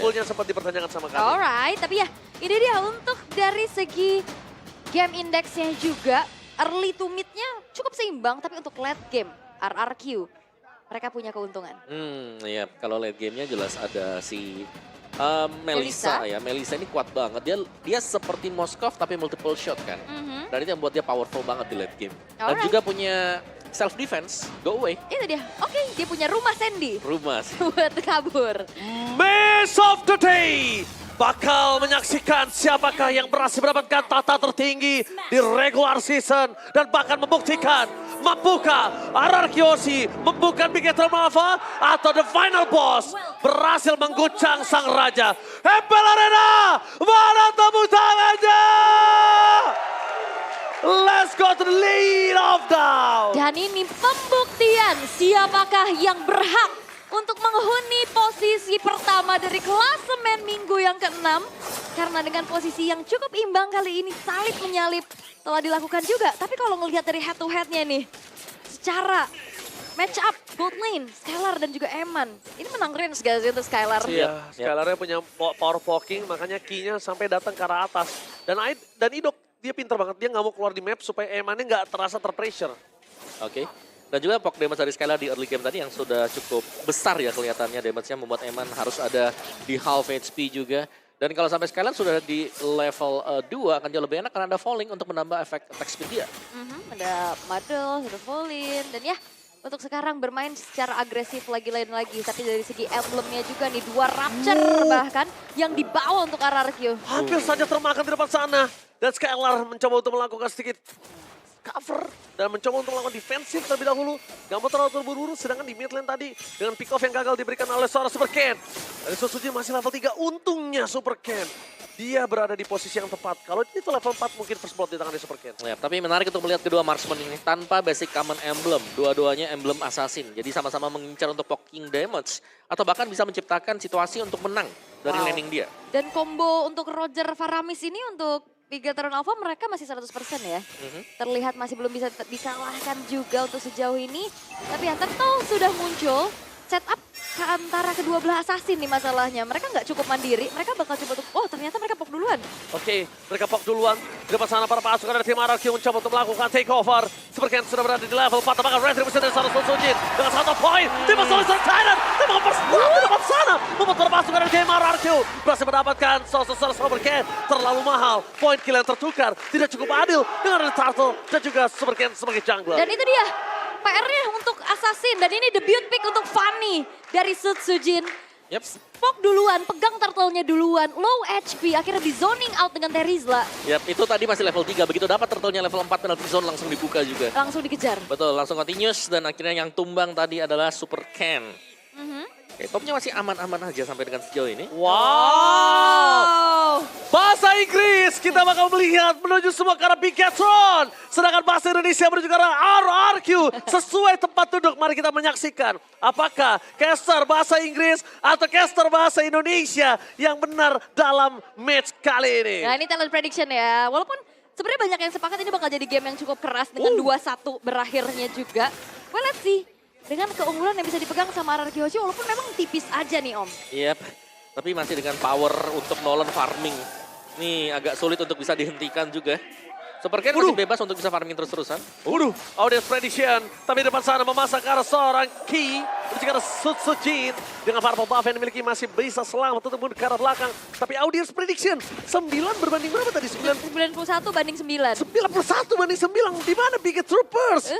Goalnya sempat dipertanyakan sama kami. Alright, tapi ya ini dia untuk dari segi game index-nya juga, early to mid-nya cukup seimbang, tapi untuk late game, RRQ, mereka punya keuntungan. Iya, kalau late game-nya jelas ada si Melissa ya. Melissa ini kuat banget. Dia seperti Moskov tapi multiple shot kan. Dan itu yang buat dia powerful banget di late game. Dan juga punya self defense, go away. Itu dia, oke, dia punya rumah Sandy. Rumah sih. Buat kabur. Match of the day bakal menyaksikan siapakah yang berhasil mendapatkan tata tertinggi di regular season dan bahkan membuktikan mampukah RRQ membuka Bigetron Alpha atau the final boss berhasil mengguncang sang raja. Hempel Arena, mana tepuk tangannya? Let's go to the lead of down. Dan ini pembuktian siapakah yang berhak untuk menghuni posisi pertama dari klasemen minggu yang ke-6. Karena dengan posisi yang cukup imbang kali ini salib menyalip telah dilakukan juga. Tapi kalau ngelihat dari head to headnya nih, secara match up gold lane, Skylar dan juga Eman. Ini menang range gak sih untuk Skylar? Iya, Skylarnya punya power poking, makanya key-nya sampai datang ke arah atas. Dan Idok, dia pinter banget, dia nggak mau keluar di map supaya Emannya nggak terasa terpressure. Oke. Dan juga poke damage dari Skylar di early game tadi yang sudah cukup besar ya kelihatannya damage-nya membuat Eman harus ada di half HP juga. Dan kalau sampai Skylar sudah di level 2 akan jauh lebih enak karena ada falling untuk menambah efek attack speed dia. Ada Muddle, ada Volin, dan ya untuk sekarang bermain secara agresif lain lagi. Tapi dari segi emblemnya juga nih, 2 Rapture bahkan yang dibawa untuk RRQ. Hampir saja termakan di depan sana. Dan Skylar mencoba untuk melakukan sedikit cover dan mencoba untuk melakukan defensif terlebih dahulu. Gak mau terlalu terburu-buru, sedangkan di mid lane tadi dengan pick off yang gagal diberikan oleh seorang Super Ken. Dari Sosuji masih level 3, untungnya Super Ken. Dia berada di posisi yang tepat. Kalau itu level 4 mungkin first blood di tangan di Super Ken. Ya, tapi menarik untuk melihat kedua marksman ini tanpa basic common emblem. Dua-duanya emblem assassin. Jadi sama-sama mengincar untuk poking damage. Atau bahkan bisa menciptakan situasi untuk menang dari laning dia. Dan combo untuk Roger Faramis ini untuk Bigetron Alpha mereka masih 100% ya. Terlihat masih belum bisa dikalahkan juga untuk sejauh ini. Tapi yang tentu sudah muncul setup ke antara kedua belah assassin nih masalahnya. Mereka nggak cukup mandiri, mereka bakal coba untuk, oh ternyata mereka pop duluan. Oke, mereka pop duluan. Di depan sana para pasukan dari tim RRQ mencoba untuk melakukan takeover. Super Ken sudah berada di level 4, apakah Retribution dari seorang Sojin dengan 1 poin. Tim Solution Titan, tim mempersebuah di depan sana. Membuat para pasukan dari tim RRQ berhasil mendapatkan seorang Super Ken. Terlalu mahal, poin kill yang tertukar. Tidak cukup adil dengan Turtle dan juga Super Ken sebagai jungler. Dan itu dia PR-nya untuk Assassin. Dan ini debut pick untuk Fanny dari Sutsujin. Yep. Pok duluan, pegang turtle-nya duluan, low HP, akhirnya di zoning out dengan Terizla. Yap, itu tadi masih level 3. Begitu dapat turtle-nya level 4 penalty zone langsung dibuka juga. Langsung dikejar. Betul, langsung continuous dan akhirnya yang tumbang tadi adalah Super Ken. Oke, topnya masih aman-aman aja sampai dengan sejauh ini. Wow! Bahasa Inggris kita bakal melihat menuju semua ke arah Bigetron. Sedangkan bahasa Indonesia menuju ke arah RRQ. Sesuai tempat duduk, mari kita menyaksikan. Apakah caster bahasa Inggris atau caster bahasa Indonesia yang benar dalam match kali ini? Nah ini talent prediction ya, walaupun sebenarnya banyak yang sepakat ini bakal jadi game yang cukup keras dengan 2-1 berakhirnya juga. Well let's see. Dengan keunggulan yang bisa dipegang sama RRQ Hoshi walaupun memang tipis aja nih Om. Yap, tapi masih dengan power untuk Nolan farming. Nih agak sulit untuk bisa dihentikan juga. Super Ken masih bebas untuk bisa farming terus-terusan. Audience prediction. Tapi depan sana memasak ke arah seorang Ki. Menuju ke arah Sutsujin. Dengan para buff yang dimiliki masih bisa selamat untuk mundur ke arah belakang. Tapi audience prediction. 9 berbanding berapa tadi? 91 banding 9. 91 banding 9. Di mana Biget Troopers?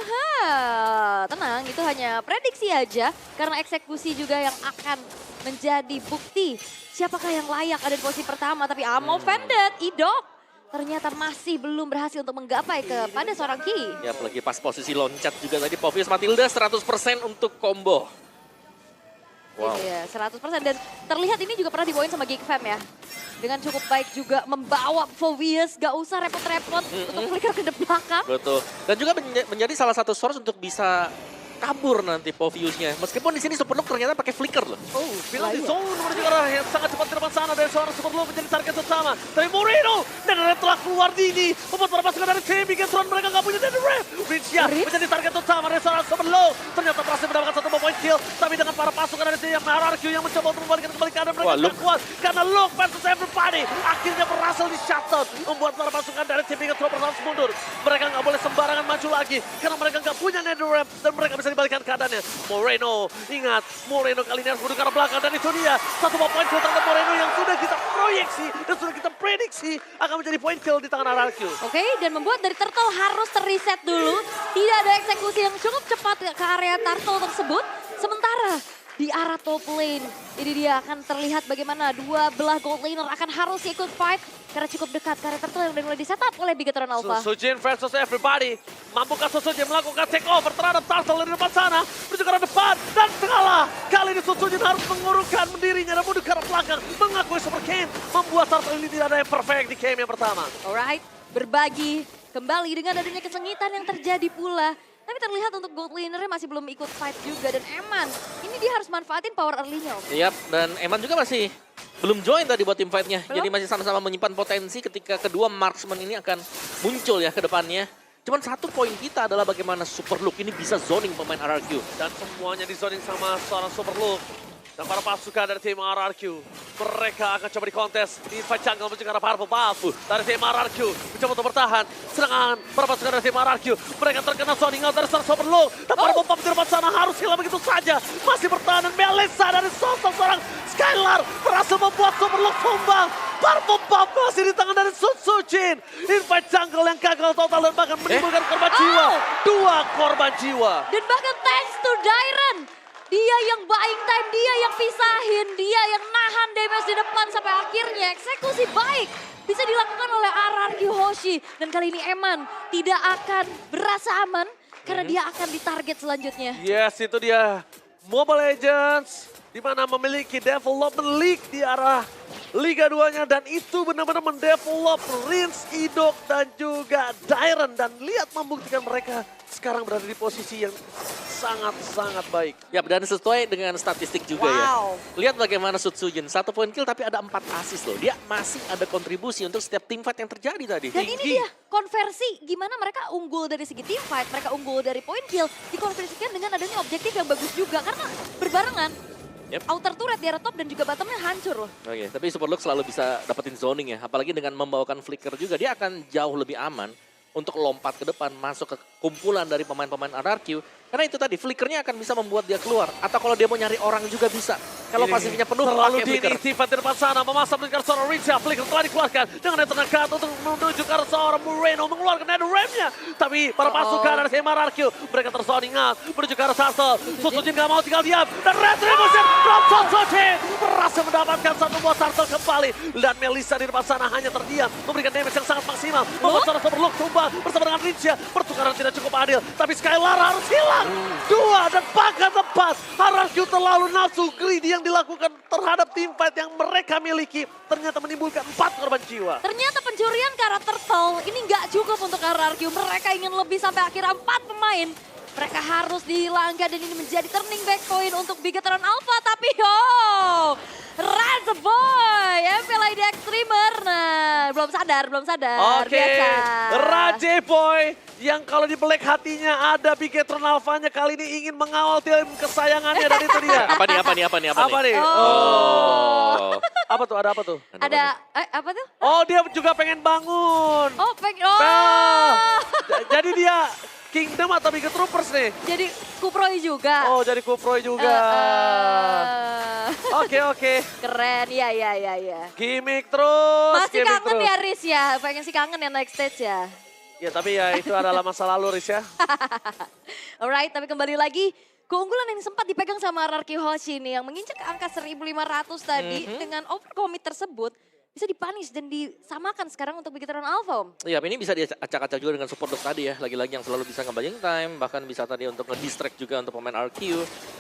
Tenang, itu hanya prediksi aja. Karena eksekusi juga yang akan menjadi bukti. Siapakah yang layak ada di posisi pertama. Tapi I'm offended, Idok. Ternyata masih belum berhasil untuk menggapai kepada seorang Ki. Ya apalagi pas posisi loncat juga tadi Povius Matilda 100% untuk combo. Wow. Iya, 100%. Dan terlihat ini juga pernah dibawain sama Geek Fam ya. Dengan cukup baik juga membawa Povius, gak usah repot-repot untuk flicker ke belakang. Betul. Dan juga menjadi salah satu source untuk bisa kabur nanti Poviusnya. Meskipun di sini Superlock ternyata pakai flicker loh. Oh, penalty zone menuju ke arah yang sangat cepat di depan sana dari seorang Superlock menjadi target utama. Tapi Moreno dan Red telah keluar dini. Membuat para pasukan dari tim Bigetron mereka nggak punya dari Red. Rincia menjadi target utama dari seorang Superlock. Ternyata berhasil mendapatkan 1 poin kill. Tapi dengan para pasukan dari tim yang tim RRQ yang mencoba untuk membalikan kembali keadaan mereka Wah, tidak kuat. Karena Luke versus everybody akhirnya berhasil di shutdown. Membuat para pasukan dari tim Bigetropers harus mundur. Mereka nggak boleh sembarangan maju lagi. Karena mereka nggak punya netherramp dan mereka bisa dibalikan keadaannya. Moreno, ingat, Moreno kali ini harus mundur ke arah belakang. Dan itu dia, satu poin kill terhadap Moreno yang sudah kita proyeksi dan sudah kita prediksi akan menjadi poin kill di tangan RRQ. Oke, dan membuat dari Turtle harus terreset dulu. Tidak ada eksekusi yang cukup cepat ke area Turtle tersebut. Sementara di arah top lane, ini dia akan terlihat bagaimana dua belah gold laner akan harus ikut fight. Karena cukup dekat ke area Turtle yang udah mulai di-setup oleh Bigetron Alpha. Susujin versus everybody. Mampukah Susujin melakukan take over terhadap Turtle dari depan sana? Menuju ke arah depan dan kalah. Kali ini Susujin harus mengurungkan dirinya dan mundur ke arah belakang. Mengakui Super King. Membuat Turtle ini tidak ada yang perfect di game yang pertama. Alright, berbagi kembali dengan adanya kesengitan yang terjadi pula. Tapi terlihat untuk gold lanernya masih belum ikut fight juga. Dan Eman, ini dia harus manfaatin power early-nya. Yap, dan Eman juga masih belum join tadi buat tim fight-nya. Belum? Jadi masih sama-sama menyimpan potensi ketika kedua marksman ini akan muncul ya ke depannya. Cuman satu poin kita adalah bagaimana Super Luke ini bisa zoning pemain RRQ. Dan semuanya di zoning sama seorang Super Luke. Dan para pasukan dari tim RRQ, mereka akan coba di kontes di fight jungle menuju ke arah Purple Buff. Dari tim RRQ, mencoba untuk bertahan. Serangan para pasukan dari tim RRQ, mereka terkena zoning out dari seorang Super Luke. Dan Purple Buff di depan sana harus hilang begitu saja. Masih bertahan dan Melissa dari sosok seorang Skylar berhasil membuat Super Luke tumbang. Purple Buff masih di tangan dari Susujin. Invite jungle yang gagal total dan bahkan menimbulkan korban jiwa. Dua korban jiwa. Dan bahkan thanks to Dairon. Dia yang buying time, dia yang pisahin, dia yang nahan damage di depan sampai akhirnya eksekusi baik bisa dilakukan oleh RRQ Hoshi. Dan kali ini Eman tidak akan berasa aman karena dia akan ditarget selanjutnya. Yes, itu dia. Mobile Legends di mana memiliki development league di arah Liga 2-nya dan itu benar-benar mendevelop Rins, Idok dan juga Dairon dan lihat membuktikan mereka sekarang berada di posisi yang sangat-sangat baik. Ya, dan sesuai dengan statistik juga ya. Lihat bagaimana Susujin, 1 poin kill tapi ada 4 assist loh. Dia masih ada kontribusi untuk setiap team fight yang terjadi tadi. Dan ini dia konversi gimana mereka unggul dari segi team fight, mereka unggul dari point kill, dikonversikan dengan adanya objektif yang bagus juga karena berbarengan. Yep. Outer turret di area top dan juga bottomnya hancur loh. Oke, tapi Super Luke selalu bisa dapetin zoning ya. Apalagi dengan membawakan flicker juga, dia akan jauh lebih aman untuk lompat ke depan, masuk ke kumpulan dari pemain-pemain RRQ. Karena itu tadi, flickernya akan bisa membuat dia keluar. Atau kalau dia mau nyari orang juga bisa. Kalau pasifnya penuh, terlalu pakai flicker. dini, Tifa di depan sana memasang dengan seorang Richa. Flicker telah dikeluarkan dengan yang tenaga untuk menuju ke arah seorang Moreno mengeluarkan netherramp-nya. Tapi para pasukan dari tim RRQ, mereka terzoning out menuju ke arah Turtle. Susujin gak mau tinggal diam. Dan Retribution from Susujin berhasil mendapatkan satu buah Turtle kembali. Dan Melissa di depan sana hanya terdiam, memberikan damage yang sangat maksimal. Membuat seorang Super Luke tumbang bersama dengan Richa. Pertukaran tidak cukup adil, tapi Skylar harus hilang. Dua dan bahkan tepat. RRQ terlalu nafsu greedy yang dilakukan terhadap tim fight yang mereka miliki. Ternyata menimbulkan 4 korban jiwa. Ternyata pencurian karakter Turtle ini nggak cukup untuk RRQ. Mereka ingin lebih sampai akhirnya 4 pemain. Mereka harus dihilangkan dan ini menjadi turning back point untuk Bigetron Alpha. Tapi Raza Boy, MPLID Extremer. Nah, belum sadar. Oke, Raja Boy yang kalau di black hatinya ada Bigetron Alpha-nya kali ini ingin mengawal tim kesayangannya dan itu dia. Apa nih? Apa nih? Oh. Apa tuh? Ada apa tuh? Ada, apa tuh? Oh, dia juga pengen bangun. Jadi dia Kingdom atau Biget Troopers nih? Jadi Kuproy juga. Oh, jadi Kuproy juga. Oke. Keren, iya. Gimik terus. Masih gimmick kangen terus. ya Riz ya, pengen sih kangen ya naik stage ya. Ya, tapi ya itu adalah masa lalu, Riz ya. Alright, tapi kembali lagi. Keunggulan yang sempat dipegang sama RRQ Hoshi nih yang menginjak angka 1.500 tadi dengan overcommit tersebut bisa dipunish dan disamakan sekarang untuk Bigetron Alpha, Om. Iya, ini bisa diacak-acak juga dengan support tadi ya. Lagi-lagi yang selalu bisa nge-buying time, bahkan bisa tadi untuk nge-distract juga untuk pemain RQ.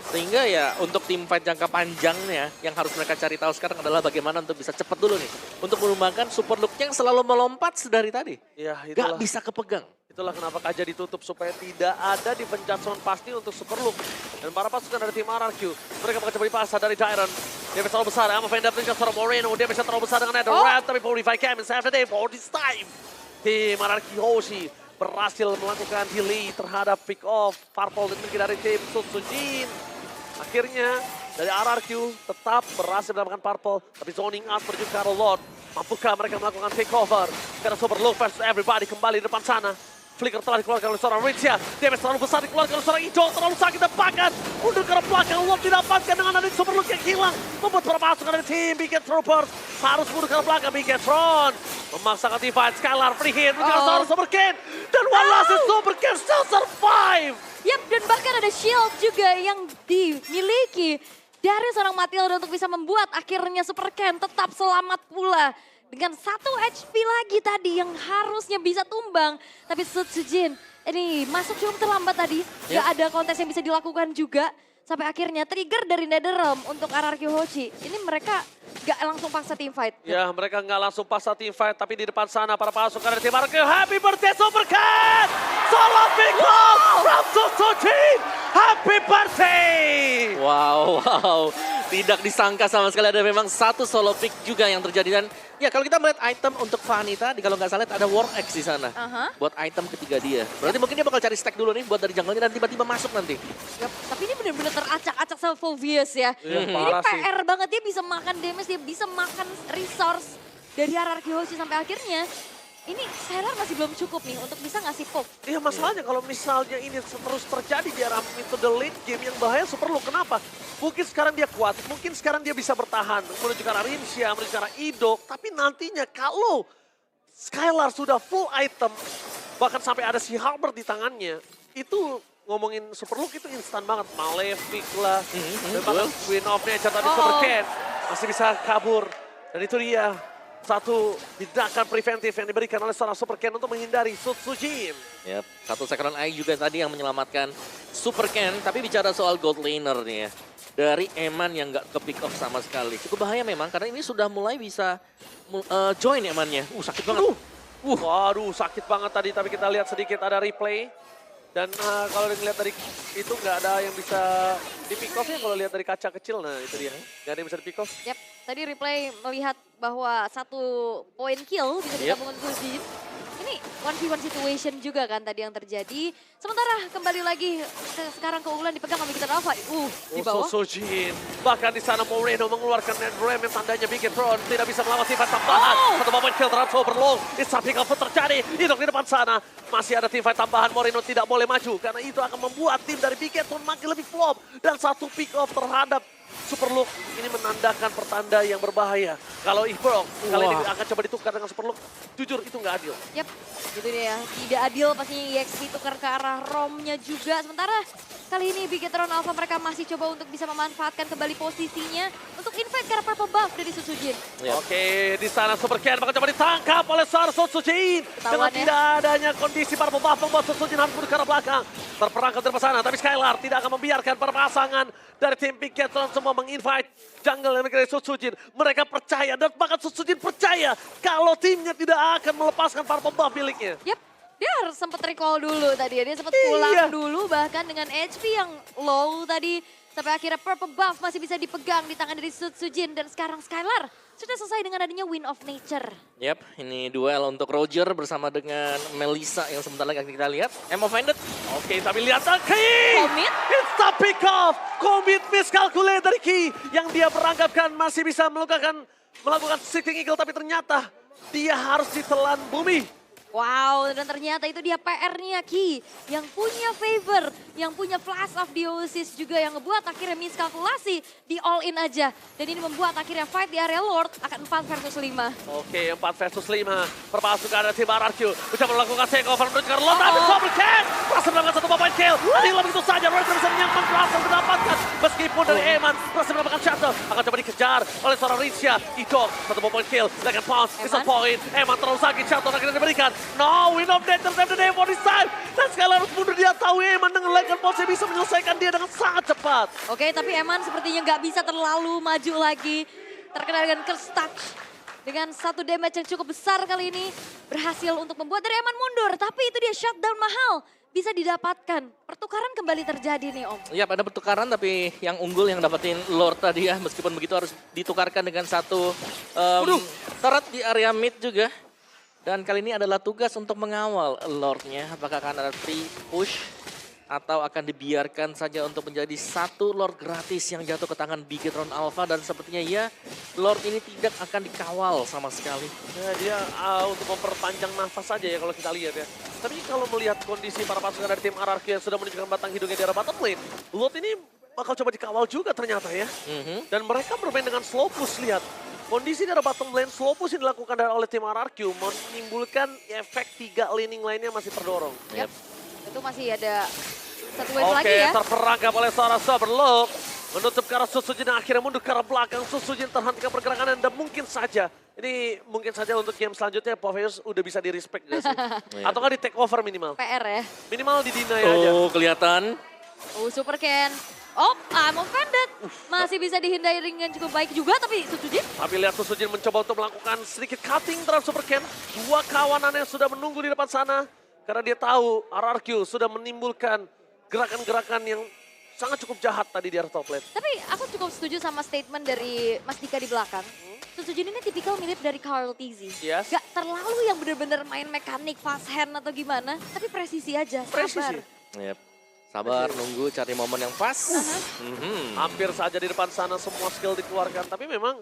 Sehingga ya untuk tim fight jangka panjangnya yang harus mereka cari tahu sekarang adalah bagaimana untuk bisa cepet dulu nih. Untuk mengembangkan support look yang selalu melompat sedari tadi. Iya, Gak bisa kepegang. Itulah kenapa Kaja ditutup supaya tidak ada defense zone pasti untuk Super Luke. Dan para pasukan dari tim RRQ, mereka bakal coba dipasang dari Dairon. Dia bisa terlalu besar, Ama Fender dengan seorang Moreno. Dia bisa terlalu besar dengan netherramp, tapi Purify Cam save the day for this time. Tim RRQ Hoshi berhasil melakukan delay terhadap pick off Purple dan dari tim Susujin. Akhirnya dari RRQ tetap berhasil mendapatkan purple. Tapi zoning out menuju ke arah Lord. Mampukah mereka melakukan takeover? Karena Super Low versus everybody kembali di depan sana. Flicker telah dikeluarkan oleh seorang Rincia. Damage terlalu besar dikeluarkan oleh seorang Ijo. Terlalu sakit tepakan. Mundur ke arah belakang. Lord didapatkan dengan ada Super Look yang hilang. Membuat para pasukan dari tim Biget Troopers. Harus mundur ke arah belakang. Bigetron memaksakan divide. Skylar free hit. Menjelaskan seorang Super Ken. Dan one last Super Ken still survive. Yap, dan bahkan ada shield juga yang dimiliki dari seorang Matilda untuk bisa membuat akhirnya Super Ken tetap selamat pula. Dengan 1 HP lagi tadi yang harusnya bisa tumbang. Tapi Sutsujin ini masuk cukup terlambat tadi. Gak ada kontes yang bisa dilakukan juga. Sampai akhirnya trigger dari Netherrealm untuk RRQ Hochi. Ini mereka gak langsung paksa team fight. Ya, mereka nggak langsung paksa team fight, tapi di depan sana para pasukan dari tim RRQ. Happy birthday Super Ken! Solo big love from Sutsujin! Happy birthday! Wow. Tidak disangka sama sekali ada memang satu solo pick juga yang terjadi. Dan ya kalau kita melihat item untuk Fanny tadi, kalau nggak salah ada War X di sana. Buat item ketiga dia. Berarti mungkin dia bakal cari stack dulu nih buat dari jungle dan tiba-tiba masuk nanti. Yap, tapi ini benar-benar teracak-acak sama Phoveus ya. Ini parah sih. PR banget, dia bisa makan damage, dia bisa makan resource dari RRQ Hochi sampai akhirnya. Ini Skylar masih belum cukup nih untuk bisa ngasih poke. Iya, masalahnya kalau misalnya ini terus terjadi di arah into the late game yang bahaya Super Low. Kenapa? Mungkin sekarang dia kuat, mungkin sekarang dia bisa bertahan menuju ke arah Rinsia, menuju ke arah Idok. Tapi nantinya kalau Skylar sudah full item, bahkan sampai ada si Halberd di tangannya, itu ngomongin Super Look itu instan banget. Malefic lah, bahkan Queen of Nature tadi Super Ken masih bisa kabur. Dan itu dia. Satu tindakan preventif yang diberikan oleh seorang Super Ken untuk menghindari Sutsujin. Yap, satu second eye juga tadi yang menyelamatkan Super Ken. Tapi bicara soal gold laner nih ya. Dari Eman yang nggak ke pick off sama sekali. Cukup bahaya memang karena ini sudah mulai bisa join Emannya. Sakit banget. Waduh, sakit banget tadi. Tapi kita lihat sedikit ada replay. Dan kalau dilihat dari itu nggak ada yang bisa di pick off ya kalau lihat dari kaca kecil. Nah itu dia. Nggak ada yang bisa di pick off. Yap, tadi replay melihat bahwa 1 point kill bisa digabungkan Sutsujin. Ini 1v1 situation juga kan tadi yang terjadi. Sementara kembali lagi sekarang keunggulan dipegang sama Bigetron Alpha. Di bawah. Sutsujin. Bahkan di sana Moreno mengeluarkan Netherrealm yang tandanya Bigetron tidak bisa melawan sifat tambahan. Satu moment kill terhadap Overlord. It's a pick off terjadi. Idok di depan sana. Masih ada team fight tambahan. Moreno tidak boleh maju karena itu akan membuat tim dari Bigetron makin lebih flop. Dan 1 pick off terhadap Super Look ini menandakan pertanda yang berbahaya. Kalau Ifrog kali ini akan coba ditukar dengan Super Look, jujur itu nggak adil. Yap, gitu dia. Tidak adil pastinya EXP tukar ke arah Romnya juga. Sementara kali ini Bigetron Alpha mereka masih coba untuk bisa memanfaatkan kembali posisinya untuk invite ke arah purple buff dari Sutsujin. Oke, di sana Super Ken bakal coba ditangkap oleh seorang Sutsujin. Dengan tidak adanya kondisi purple buff membuat Sutsujin harus mundur ke arah belakang. Terperangkap dari sana, tapi Skylar tidak akan membiarkan perpasangan dari tim Bigetron semua menginvite jungle yang dari Sutsujin. Mereka percaya dan bahkan Sutsujin percaya kalau timnya tidak akan melepaskan purple buff miliknya. Yap, dia harus sempat recall dulu tadi ya. Dia sempat pulang dulu bahkan dengan HP yang low tadi. Sampai akhirnya purple buff masih bisa dipegang di tangan dari Sutsujin. Dan sekarang Skylar sudah selesai dengan adanya Wind of Nature. Yap, ini duel untuk Roger bersama dengan Melissa yang sebentar lagi akan kita lihat. Offended. Oke, tapi lihat Ki. Commit. It's the pick off. Commit miscalculate dari Ki. Yang dia beranggapan masih bisa melakukan Sitting Eagle. Tapi ternyata dia harus ditelan bumi. Wow, dan ternyata itu dia PR-nya Ki. Yang punya favor, yang punya flash of Dionysus juga yang ngebuat akhirnya miskalkulasi di all in aja. Dan ini membuat akhirnya fight di area Lord akan 4 versus 5. Oke, 4 versus 5. Perpasukan dari tim RRQ. Bisa melakukan takeover menuju ke Lord. Tapi Super Ken berhasil mendapatkan 1 point kill. Tadi lebih itu saja, Roy Crimson yang berhasil mendapatkan. Meskipun dari Eman berhasil mendapatkan shuttle. Akan coba dikejar oleh seorang Rinsia. Idok, 1 point kill. Second pounce, bisa point. Eman terlalu sakit, shuttle akhirnya diberikan. No, Wind of Nature save the day for this time. Dan Skylar harus mundur, dia tahu Eman dengan Legend Pulse bisa menyelesaikan dia dengan sangat cepat. Oke, tapi Eman sepertinya nggak bisa terlalu maju lagi. Terkena dengan curse touch. Dengan 1 damage yang cukup besar kali ini. Berhasil untuk membuat dari Eman mundur. Tapi itu dia shutdown mahal. Bisa didapatkan. Pertukaran kembali terjadi nih Om. Ya, ada pertukaran tapi yang unggul yang dapetin Lord tadi ya. Meskipun begitu harus ditukarkan dengan 1 turret di area mid juga. Dan kali ini adalah tugas untuk mengawal Lordnya. Apakah akan ada free push? atau akan dibiarkan saja untuk menjadi satu Lord gratis yang jatuh ke tangan Bigetron Alpha, dan sepertinya ya Lord ini tidak akan dikawal sama sekali. Ya, dia untuk memperpanjang nafas saja ya kalau kita lihat ya. Tapi kalau melihat kondisi para pasukan dari tim RRQ yang sudah menunjukkan batang hidungnya di arah bottom lane, Lord ini bakal coba dikawal juga ternyata ya. Dan mereka bermain dengan slow push, lihat. Kondisi di arah bottom lane, slow push yang dilakukan oleh tim RRQ menimbulkan efek 3 laning lainnya masih terdorong. Yap. Itu masih ada satu wave lagi Oke, ya. terperangkap oleh seorang Saberlock. Menutup ke arah Susujin dan akhirnya mundur ke arah belakang. Susujin terhentikan pergerakan dan mungkin saja, ini mungkin saja untuk game selanjutnya Poveus udah bisa di-respect gak sih? Atau nggak di take over minimal? PR ya. Minimal di-deny aja. Oh, kelihatan. Super Ken. Oh, I'm offended. Masih bisa dihindari dengan cukup baik juga, tapi Susujin. Tapi lihat Susujin mencoba untuk melakukan sedikit cutting terhadap Super Ken. Dua kawanannya sudah menunggu di depan sana. Karena dia tahu RRQ sudah menimbulkan gerakan-gerakan yang sangat cukup jahat tadi di arah top lane. Tapi aku cukup setuju sama statement dari Mas Dika di belakang. Susujin ini tipikal mirip dari Carl TZ. Yes. Gak terlalu yang bener-bener main mekanik, fast hand atau gimana. Tapi presisi aja, sabar. Presisi. Yep. Sabar, nunggu cari momen yang pas. Hampir saja di depan sana semua skill dikeluarkan. Tapi memang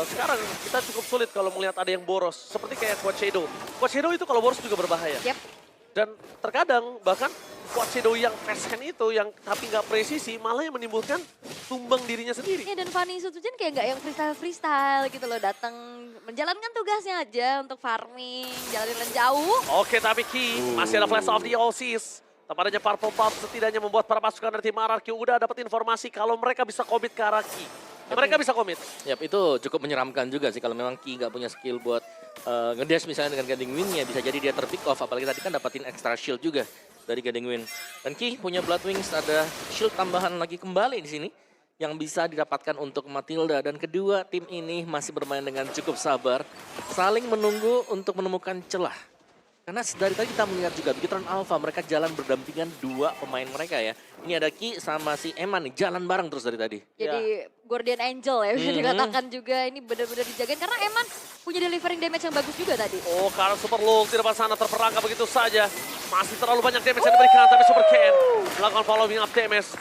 sekarang kita cukup sulit kalau melihat ada yang boros. Seperti kayak Quad Shadow. Quad Shadow itu kalau boros juga berbahaya. Yep. Dan terkadang bahkan Quad Shadow yang fast hand itu yang tapi nggak presisi malah yang menimbulkan tumbang dirinya sendiri. Ya, dan Fanny Susujin kayak nggak yang freestyle gitu loh. Datang menjalankan tugasnya aja untuk farming, jalanin lane jauh. Oke, tapi Ki masih ada flash of the Oasis. Tampaknya Purple Pup setidaknya membuat para pasukan dari tim RRQ udah dapat informasi kalau mereka bisa commit ke arah Ki. Mereka bisa commit. Yap, itu cukup menyeramkan juga sih kalau memang Ki nggak punya skill buat ngedash misalnya dengan Guiding Wind-nya, bisa jadi dia terpick off, apalagi tadi kan dapatin extra shield juga dari Guiding Wind. Dan Ki punya Blood Wings, ada shield tambahan lagi kembali di sini yang bisa didapatkan untuk Matilda, dan kedua tim ini masih bermain dengan cukup sabar, saling menunggu untuk menemukan celah. Karena dari tadi kita melihat juga Bigetron Alpha mereka jalan berdampingan dua pemain mereka ya. Ini ada Ki sama si Eman nih, jalan bareng terus dari tadi. Jadi Guardian Angel ya bisa dikatakan juga, ini benar-benar dijagain karena Eman punya delivering damage yang bagus juga tadi. Oh, karena Super Lul di depan sana terperangkap begitu saja. Masih terlalu banyak damage yang diberikan, tapi Super Ken melakukan following up damage.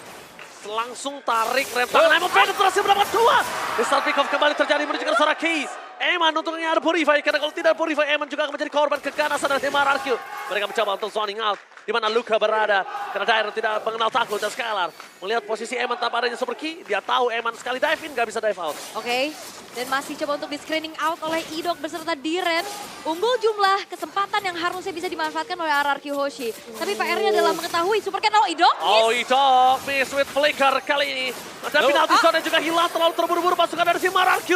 Langsung tarik rem tangan, Eman penetrasi berapa dua. Mr. Pick-off kembali terjadi menuju ke arah Keys. Eman untungnya ada Purify, karena kalau tidak Purify, Eman juga akan menjadi korban keganasan dari tim RRQ. Mereka mencoba untuk zoning out, di mana Luka berada. Karena Dairon tidak mengenal takut dan Skylar. Melihat posisi Eman tanpa adanya Super Key, dia tahu Eman sekali dive in, gak bisa dive out. Oke, dan masih coba untuk di screening out oleh Idok beserta Diren. Unggul jumlah kesempatan yang harusnya bisa dimanfaatkan oleh RRQ Hoshi. Tapi PR-nya adalah mengetahui Super Ken, Idok Oh, miss. Idok miss with flicker kali ini. Ada penalti shot yang juga hilang, terlalu terburu-buru pasukan dari tim RRQ.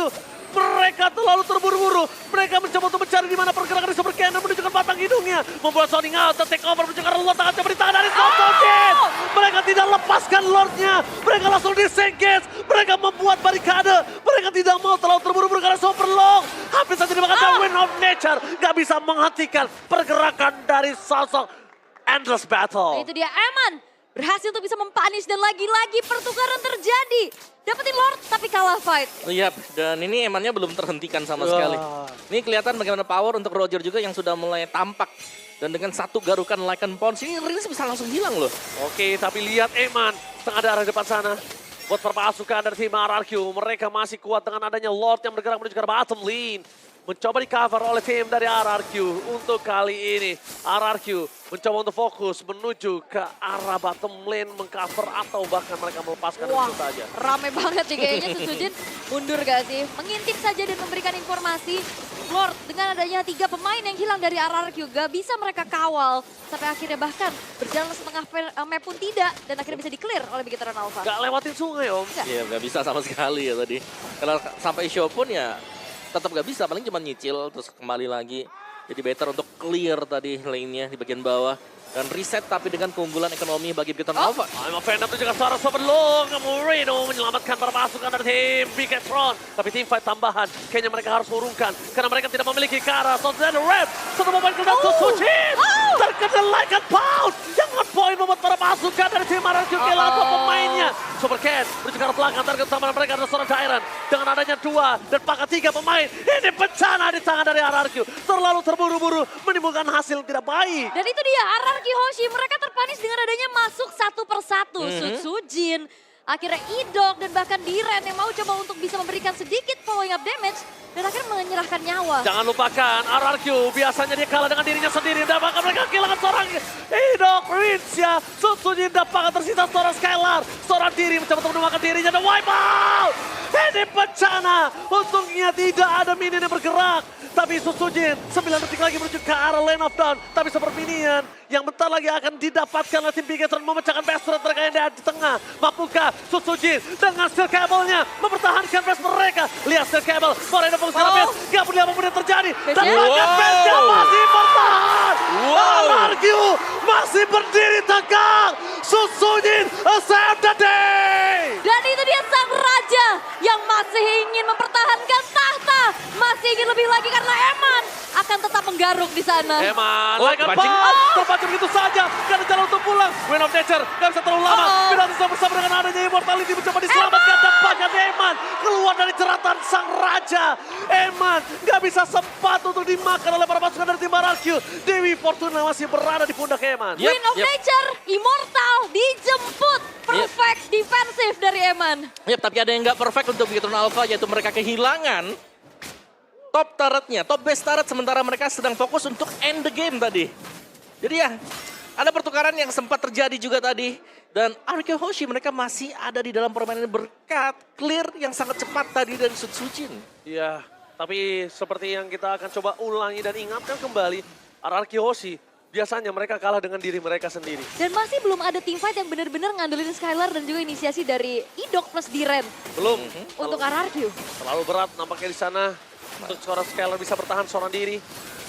Mereka terlalu terburu-buru. Mereka mencoba untuk mencari di mana pergerakan di Super Ken dan menunjukkan batang hidungnya. Membuat zoning out, take over menunjukkan Lord akan coba ditahan dari Susujin. Mereka tidak lepaskan Lordnya. Mereka langsung disengage. Mereka membuat barikade. Mereka tidak mau terlalu terburu-buru karena Super Long. Hampir saja dimakan Wind of Nature. Gak bisa menghentikan pergerakan dari sosok Endless Battle. Nah, itu dia Eman. Berhasil untuk bisa mempunish dan lagi-lagi pertukaran terjadi. Dapetin Lord tapi kalah fight. Yap, dan ini Emannya belum terhentikan sama sekali. Ini kelihatan bagaimana power untuk Roger juga yang sudah mulai tampak. Dan dengan satu garukan Lycan Pounce, ini Rilis bisa langsung hilang loh. Oke, tapi lihat Eman setengah darah depan sana. Buat perpasukan dari tim RRQ, mereka masih kuat dengan adanya Lord yang bergerak menuju ke bottom lane. Mencoba di cover oleh tim dari RRQ untuk kali ini. RRQ mencoba untuk fokus menuju ke arah bottom lane, mengcover atau bahkan mereka melepaskan itu saja. Rame banget nih kayaknya Susujin. Mundur gak sih? Mengintip saja dan memberikan informasi. Lord dengan adanya 3 pemain yang hilang dari RRQ gak bisa mereka kawal. Sampai akhirnya bahkan berjalan setengah map pun tidak. Dan akhirnya bisa di-clear oleh Bigetron Alpha. Gak lewatin sungai Om. Iya, gak bisa sama sekali ya tadi. Kalau sampai show pun ya tetap gak bisa, paling cuma nyicil terus kembali lagi. Jadi better untuk clear tadi lane-nya di bagian bawah. Dan reset tapi dengan keunggulan ekonomi bagi Bigetron Alpha. I'm a fan of juga suara Super Long. Moreno menyelamatkan para pasukan dari tim Bigetron. Tapi tim fight tambahan kayaknya mereka harus urungkan. Karena mereka tidak memiliki cara. So then rep. Satu momen kemudian Susujin. kenaikan pound yang on point membuat para pasukan dari tim RRQ kehilangan dua pemainnya. Super Cat menuju ke arah belakang, target utama mereka adalah seorang Dairan. Dengan adanya 2 dan pakai 3 pemain, ini bencana di tangan dari RRQ. Terlalu terburu-buru menimbulkan hasil yang tidak baik. Dan itu dia RRQ Hoshi, mereka terpanis dengan adanya masuk satu persatu. Sutsujin, akhirnya Idok dan bahkan Diren yang mau coba untuk bisa memberikan sedikit following up damage. Dan akhirnya menyerahkan nyawa. Jangan lupakan RRQ biasanya dia kalah dengan dirinya sendiri. Dan bahkan mereka kehilangan seorang Idok, Rinsya, Sutsujin dan bahkan tersisa seorang Skylar. Seorang diri mencoba untuk menemukan dirinya dan wipe out. Ini bencana. Untungnya tidak ada minion yang bergerak. Tapi Sutsujin 9 detik lagi menuju ke arah lane of down. Tapi super minion yang bentar lagi akan didapatkan oleh tim Bigetron memecahkan best turret mereka yang ada di tengah. Mampukah Sutsujin dengan steel cable-nya mempertahankan best mereka. Lihat steel cable, Moreno fokus ke arah best. Gak peduli apapun yang terjadi. Dan bahkan bestnya masih bertahan. RRQ masih berdiri tegak. Sutsujin save the day. Dan itu dia sang raja yang masih ingin mempertahankan tahta. Masih ingin lebih lagi karena Eman akan tetap menggaruk di sana. Eman, Oh, like kepancing. terpancing begitu saja. Gak ada jalan untuk pulang. Wind of Nature, gak bisa terlalu lama. Pinatu sudah bersama dengan adanya Immortality mencoba diselamatkan. Dan bahkan Eman keluar dari jeratan sang raja. Eman gak bisa sempat untuk dimakan oleh para pasukan dari tim RRQ. Dewi Fortuna masih berada di pundak Eman. Wind of Nature, Immortal dijemput. Perfect defensif dari Eman. Yap, tapi ada yang nggak perfect untuk Bigetron Alpha, yaitu mereka kehilangan top turretnya, top base turret, sementara mereka sedang fokus untuk end the game tadi. Jadi ya, ada pertukaran yang sempat terjadi juga tadi. Dan RRQ Hoshi mereka masih ada di dalam permainan berkat clear yang sangat cepat tadi dari Sutsujin. Iya, tapi seperti yang kita akan coba ulangi dan ingatkan kembali, RRQ Hoshi biasanya mereka kalah dengan diri mereka sendiri. Dan masih belum ada teamfight yang benar-benar ngandelin Skylar dan juga inisiasi dari Idok plus Diren Belum. untuk RRQ. Terlalu berat nampaknya di sana untuk seorang Skylar bisa bertahan seorang diri.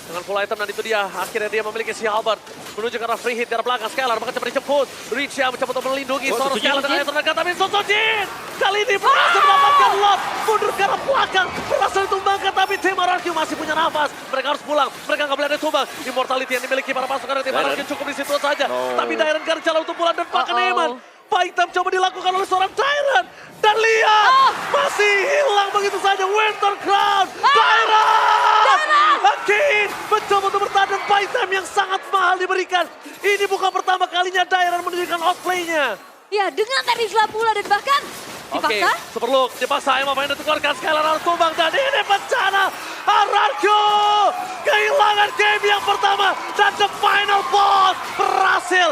Dengan full item dan itu dia, akhirnya dia memiliki si Albert. Menuju ke arah free hit, ke arah belakang Skylar, maka cepat dijemput. Richa mencoba untuk melindungi seorang Skylar dengan item mereka, tapi Sutsujin kali ini berhasil mendapatkan lot. Mundur ke arah belakang, berhasil ditumbangkan, tapi tim RRQ masih punya nafas. Mereka harus pulang, mereka nggak boleh ada tumbang. Immortality yang dimiliki para pasukan dari tim RRQ cukup di situ saja. Tapi Dairen gak ada jalan untuk pulang dan bahkan Eman. Fight time coba dilakukan oleh seorang Dairen. Dan lihat, masih hilang begitu saja Winter Crown. Dairen! Again, mencoba untuk bertahan dan fight time yang sangat mahal diberikan. Ini bukan pertama kalinya Dairen menunjukkan outplay-nya. Ya, dengan Terisla pula dan bahkan Oke, dipaksa. Superlook dipaksa Emma pengen ditukarkan Skylar harus tumbang dan ini bencana. RRQ kehilangan game yang pertama dan the final boss berhasil